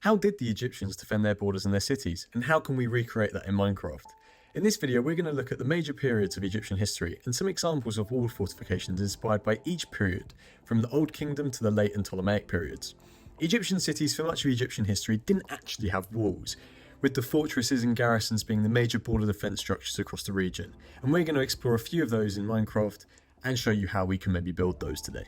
How did the Egyptians defend their borders and their cities, and how can we recreate that in Minecraft? In this video, we're going to look at the major periods of Egyptian history and some examples of wall fortifications inspired by each period, from the Old Kingdom to the late and Ptolemaic periods. Egyptian cities for much of Egyptian history didn't actually have walls, with the fortresses and garrisons being the major border defense structures across the region, and we're going to explore a few of those in Minecraft and show you how we can maybe build those today.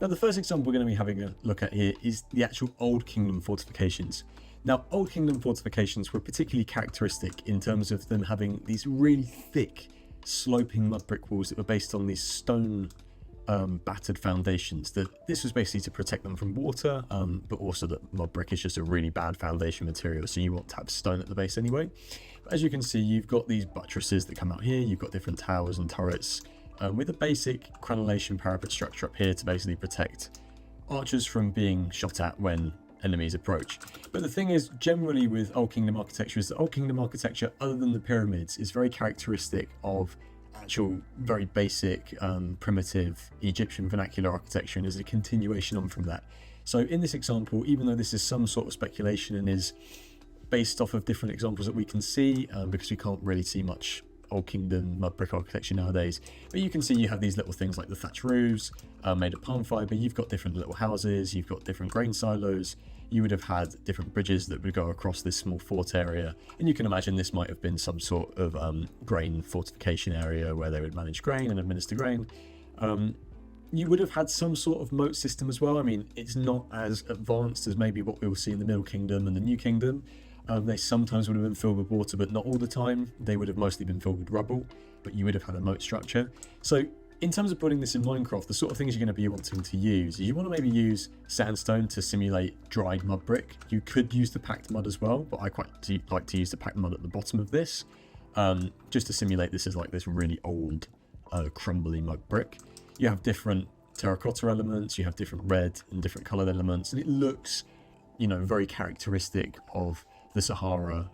Now, the first example we're going to be having a look at here is the actual Old Kingdom fortifications. Now, Old Kingdom fortifications were particularly characteristic in terms of them having these really thick, sloping mud brick walls that were based on these stone battered foundations. This was basically to protect them from water, but also that mud brick is just a really bad foundation material, so you want to have stone at the base anyway. But as you can see, you've got these buttresses that come out here, you've got different towers and turrets, with a basic crenellation parapet structure up here to basically protect archers from being shot at when enemies approach. But the thing is, generally with Old Kingdom architecture, is that Old Kingdom architecture, other than the pyramids, is very characteristic of actual very basic, primitive Egyptian vernacular architecture, and is a continuation on from that. So in this example, even though this is some sort of speculation and is based off of different examples that we can see, because we can't really see much Old Kingdom mud brick architecture nowadays, but you can see you have these little things like the thatch roofs made of palm fibre, you've got different little houses, you've got different grain silos, you would have had different bridges that would go across this small fort area, and you can imagine this might have been some sort of grain fortification area where they would manage grain and administer grain. You would have had some sort of moat system as well. I mean, it's not as advanced as maybe what we will see in the Middle Kingdom and the New Kingdom. They sometimes would have been filled with water, but not all the time. They would have mostly been filled with rubble, but you would have had a moat structure. So in terms of building this in Minecraft, the sort of things you're going to be wanting to use, you want to maybe use sandstone to simulate dried mud brick. You could use the packed mud as well, but I quite like to use the packed mud at the bottom of this, just to simulate this as like this really old, crumbly mud brick. You have different terracotta elements, you have different red and different coloured elements, and it looks, you know, very characteristic of the Sahara,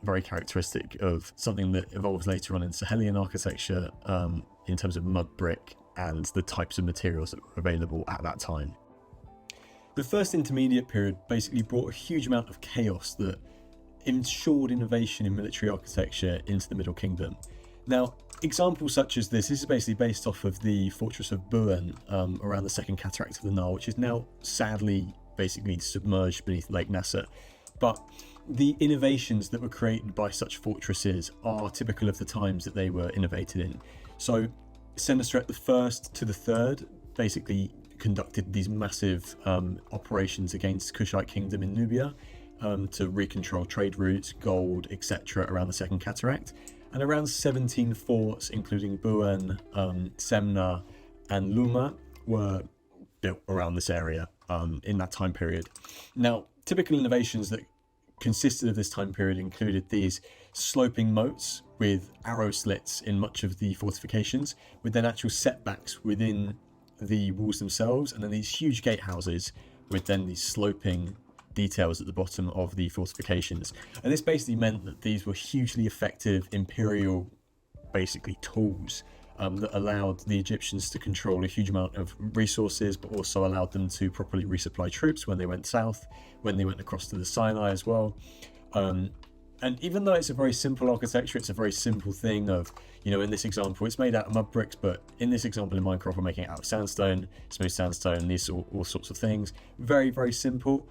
very characteristic of something that evolves later on in Sahelian architecture, in terms of mud brick and the types of materials that were available at that time. The first intermediate period basically brought a huge amount of chaos that ensured innovation in military architecture into the Middle Kingdom. Now, examples such as this is basically based off of the fortress of Buen around the second cataract of the Nile, which is now sadly basically submerged beneath Lake Nasser. But the innovations that were created by such fortresses are typical of the times that they were innovated in. So Senusret I to the III basically conducted these massive operations against Kushite Kingdom in Nubia to recontrol trade routes, gold, etc. around the Second Cataract. And around 17 forts, including Buen, Semna and Luma, were built around this area in that time period. Now, typical innovations that consisted of this time period included these sloping moats with arrow slits in much of the fortifications, with then actual setbacks within the walls themselves, and then these huge gatehouses with then these sloping details at the bottom of the fortifications. And this basically meant that these were hugely effective imperial basically tools that allowed the Egyptians to control a huge amount of resources, but also allowed them to properly resupply troops when they went south, when they went across to the Sinai as well. And even though it's a very simple architecture, it's a very simple thing of, you know, in this example, it's made out of mud bricks, but in this example in Minecraft, we're making it out of sandstone, smooth sandstone, these all sorts of things. Very, very simple.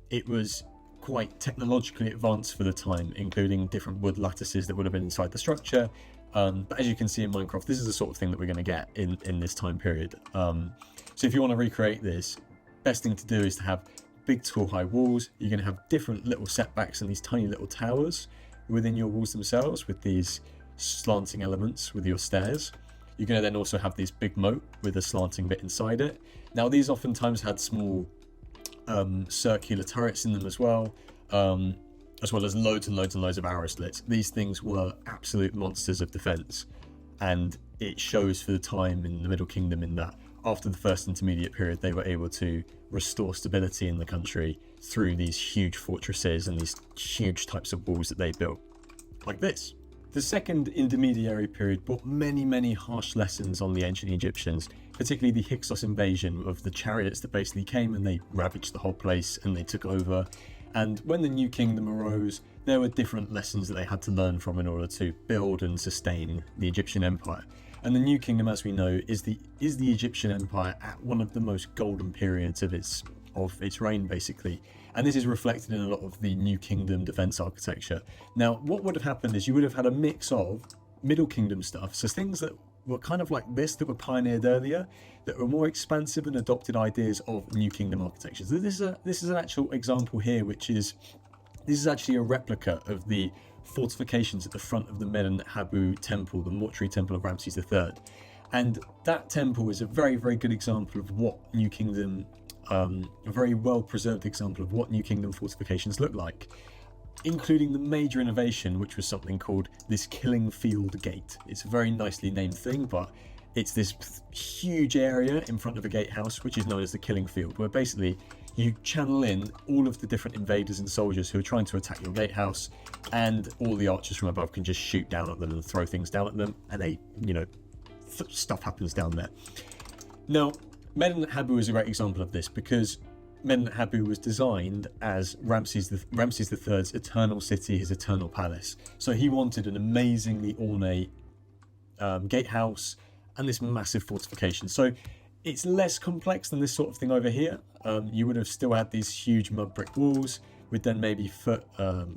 It was quite technologically advanced for the time, including different wood lattices that would have been inside the structure. But as you can see in Minecraft, this is the sort of thing that we're going to get in this time period. So if you want to recreate this, best thing to do is to have big tall high walls. You're going to have different little setbacks and these tiny little towers within your walls themselves with these slanting elements with your stairs. You're going to then also have this big moat with a slanting bit inside it. Now these oftentimes had small circular turrets in them as well as loads and loads of arrow slits. These things were absolute monsters of defense, and it shows for the time in the Middle Kingdom in that after the first intermediate period they were able to restore stability in the country through these huge fortresses and these huge types of walls that they built, like this. The second intermediary period brought many harsh lessons on the ancient Egyptians particularly the Hyksos invasion of the chariots that basically came and they ravaged the whole place and they took over. And when the New Kingdom arose, there were different lessons that they had to learn from in order to build and sustain the Egyptian Empire. And the New Kingdom, as we know, is the Egyptian Empire at one of the most golden periods of its reign, basically. And this is reflected in a lot of the New Kingdom defense architecture. Now, what would have happened is you would have had a mix of Middle Kingdom stuff, so things that were kind of like this, that were pioneered earlier, that were more expansive and adopted ideas of New Kingdom architecture. So this is an actual example here, this is actually a replica of the fortifications at the front of the Medinet Habu temple, the mortuary temple of Ramses III. And that temple is a very, very good example of what New Kingdom, a very well preserved example of what New Kingdom fortifications look like, including the major innovation, which was something called this killing field gate. It's a very nicely named thing, but it's this huge area in front of a gatehouse, which is known as the killing field, where basically you channel in all of the different invaders and soldiers who are trying to attack your gatehouse, and all the archers from above can just shoot down at them and throw things down at them, and they, stuff happens down there. Now, Medinet Habu is a great example of this, because Medinet Habu was designed as Ramses III's eternal city, his eternal palace. So he wanted an amazingly ornate gatehouse and this massive fortification. So it's less complex than this sort of thing over here. You would have still had these huge mud brick walls with then maybe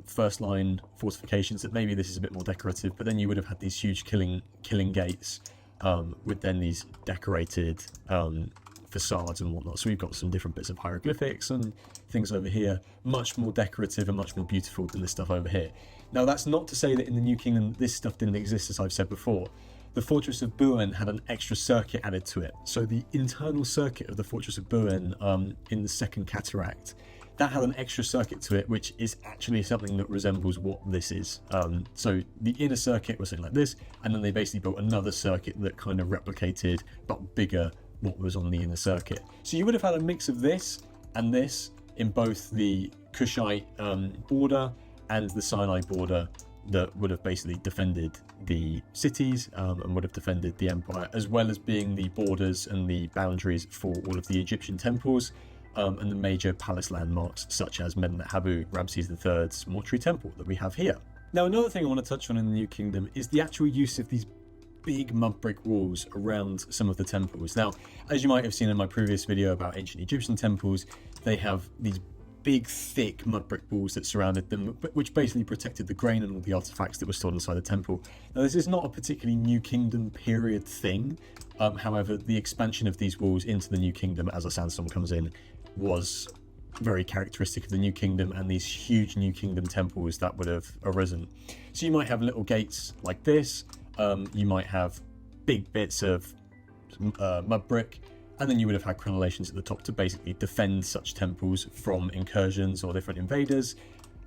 first line fortifications that maybe this is a bit more decorative, but then you would have had these huge killing gates with then these decorated facades and whatnot. So we've got some different bits of hieroglyphics and things over here, much more decorative and much more beautiful than this stuff over here. Now, that's not to say that in the New Kingdom this stuff didn't exist, as I've said before. The Fortress of Buen had an extra circuit added to it. So the internal circuit of the Fortress of Buen in the Second Cataract, that had an extra circuit to it, which is actually something that resembles what this is. So the inner circuit was something like this, and then they basically built another circuit that kind of replicated, but bigger, what was on the inner circuit. So you would have had a mix of this and this in both the Kushite border and the Sinai border that would have basically defended the cities and would have defended the empire, as well as being the borders and the boundaries for all of the Egyptian temples and the major palace landmarks such as Medinet Habu, Ramses III's mortuary temple that we have here. Now, another thing I want to touch on in the New Kingdom is the actual use of these big mud brick walls around some of the temples. Now, as you might have seen in my previous video about ancient Egyptian temples, they have these big, thick mud brick walls that surrounded them, which basically protected the grain and all the artifacts that were stored inside the temple. Now, this is not a particularly New Kingdom period thing. However, the expansion of these walls into the New Kingdom as a sandstorm comes in was very characteristic of the New Kingdom and these huge New Kingdom temples that would have arisen. So you might have little gates like this. You might have big bits of mud brick, and then you would have had crenellations at the top to basically defend such temples from incursions or different invaders,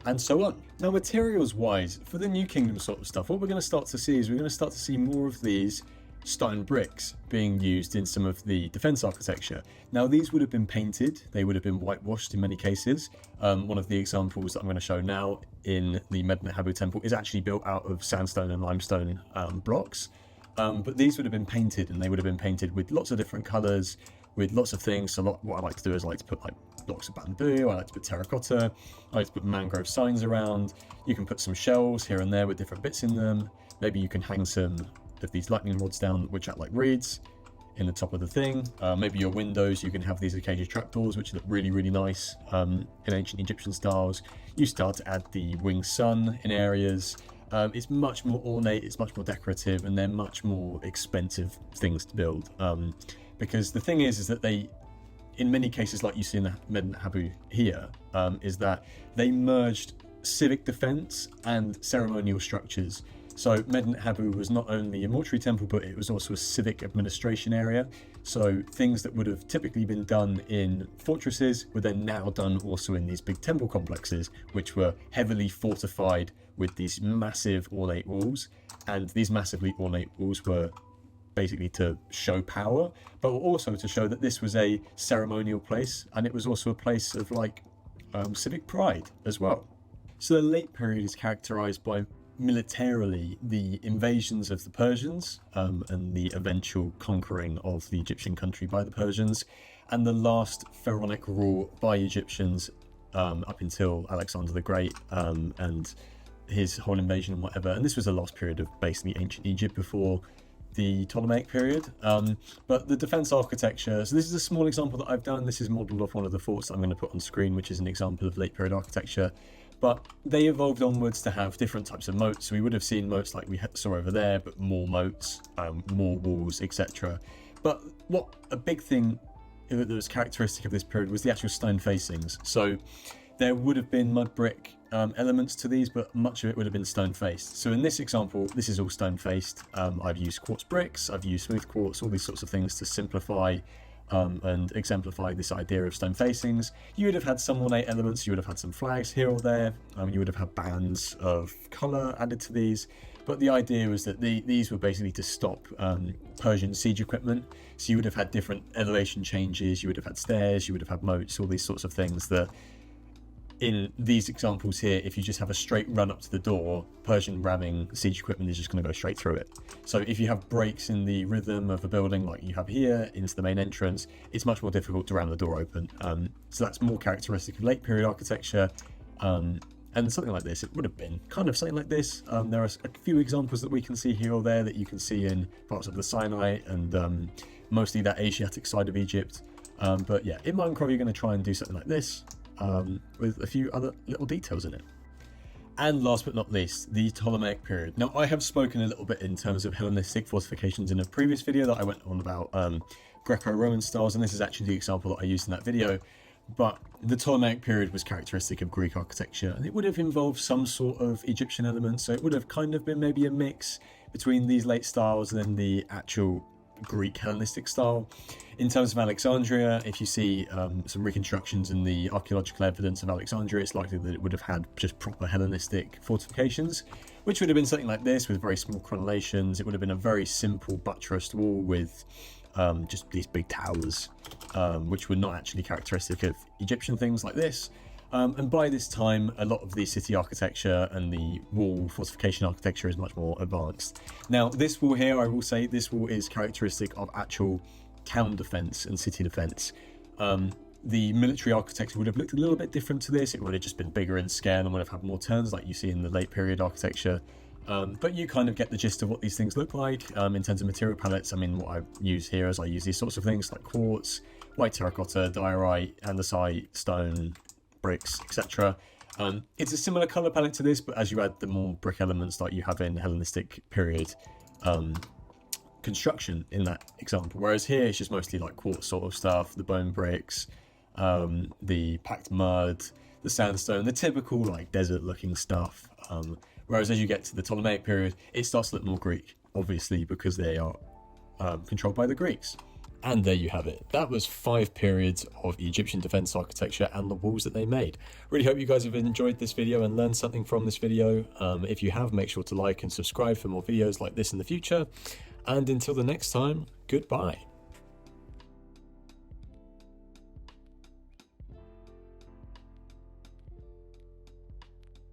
and so on. Now, materials wise, for the New Kingdom sort of stuff, what we're going to start to see is we're going to start to see more of these stone bricks being used in some of the defense architecture. Now, these would have been painted, they would have been whitewashed in many cases. One of the examples that I'm going to show now in the Medinet Habu temple is actually built out of sandstone and limestone blocks. But these would have been painted, and they would have been painted with lots of different colors, with lots of things. So what I like to do is I like to put like blocks of bamboo, I like to put terracotta, I like to put mangrove signs around. You can put some shells here and there with different bits in them. Maybe you can hang some of these lightning rods down which act like reeds in the top of the thing. Maybe your windows, you can have these acacia trapdoors which look really, really nice in ancient Egyptian styles. You start to add the winged sun in areas. It's much more ornate, it's much more decorative, and they're much more expensive things to build. Because the thing is that they, in many cases like you see in the Medinet Habu here, is that they merged civic defense and ceremonial structures. So Medinet Habu was not only a mortuary temple, but it was also a civic administration area. So things that would have typically been done in fortresses were then now done also in these big temple complexes, which were heavily fortified with these massive ornate walls. And these massively ornate walls were basically to show power, but also to show that this was a ceremonial place, and it was also a place of like civic pride as well. So the late period is characterized by militarily the invasions of the Persians and the eventual conquering of the Egyptian country by the Persians, and the last pharaonic rule by Egyptians up until Alexander the Great and his whole invasion and whatever. And this was the last period of basically ancient Egypt before the Ptolemaic period. But the defense architecture, so this is a small example that I've done. This is modeled off one of the forts that I'm going to put on screen, which is an example of late period architecture. But they evolved onwards to have different types of moats. So we would have seen moats like we saw over there, but more moats, more walls, etc. But what a big thing that was characteristic of this period was the actual stone facings. So there would have been mud brick elements to these, but much of it would have been stone faced. So in this example, this is all stone faced. I've used quartz bricks, I've used smooth quartz, all these sorts of things to simplify and exemplify this idea of stone facings. You would have had some ornate elements, you would have had some flags here or there, you would have had bands of colour added to these, but the idea was that these were basically to stop Persian siege equipment. So you would have had different elevation changes, you would have had stairs, you would have had moats, all these sorts of things that in these examples here, if you just have a straight run up to the door, Persian ramming siege equipment is just going to go straight through it. So if you have breaks in the rhythm of a building like you have here into the main entrance, it's much more difficult to ram the door open. So that's more characteristic of late period architecture. And something like this, it would have been kind of something like this. There are a few examples that we can see here or there that you can see in parts of the Sinai and mostly that Asiatic side of Egypt. But yeah, in Minecraft, you're going to try and do something like this. With a few other little details in it. And last but not least, the Ptolemaic period. Now, I have spoken a little bit in terms of Hellenistic fortifications in a previous video that I went on about Greco-Roman styles, and this is actually the example that I used in that video. But the Ptolemaic period was characteristic of Greek architecture, and it would have involved some sort of Egyptian elements, so it would have kind of been maybe a mix between these late styles and then the actual Greek Hellenistic style. In terms of Alexandria, if you see some reconstructions in the archaeological evidence of Alexandria, it's likely that it would have had just proper Hellenistic fortifications, which would have been something like this with very small crenellations. It would have been a very simple buttressed wall with just these big towers, which were not actually characteristic of Egyptian things like this. And by this time, a lot of the city architecture and the wall fortification architecture is much more advanced. Now, this wall here, I will say, this wall is characteristic of actual town defense and city defense. The military architecture would have looked a little bit different to this. It would have just been bigger in scale and would have had more turns like you see in the late period architecture. But you kind of get the gist of what these things look like in terms of material palettes. I mean, what I use here is I use these sorts of things like quartz, white terracotta, diorite, andesite, stone, bricks, etc. It's a similar color palette to this, but as you add the more brick elements like you have in Hellenistic period construction in that example, whereas here it's just mostly like quartz sort of stuff, the bone bricks, the packed mud, the sandstone, the typical like desert looking stuff. Whereas as you get to the Ptolemaic period, it starts to look more Greek, obviously because they are controlled by the Greeks. And there you have it. That was 5 periods of Egyptian defense architecture and the walls that they made. Really hope you guys have enjoyed this video and learned something from this video. If you have, make sure to like and subscribe for more videos like this in the future. And until the next time, goodbye.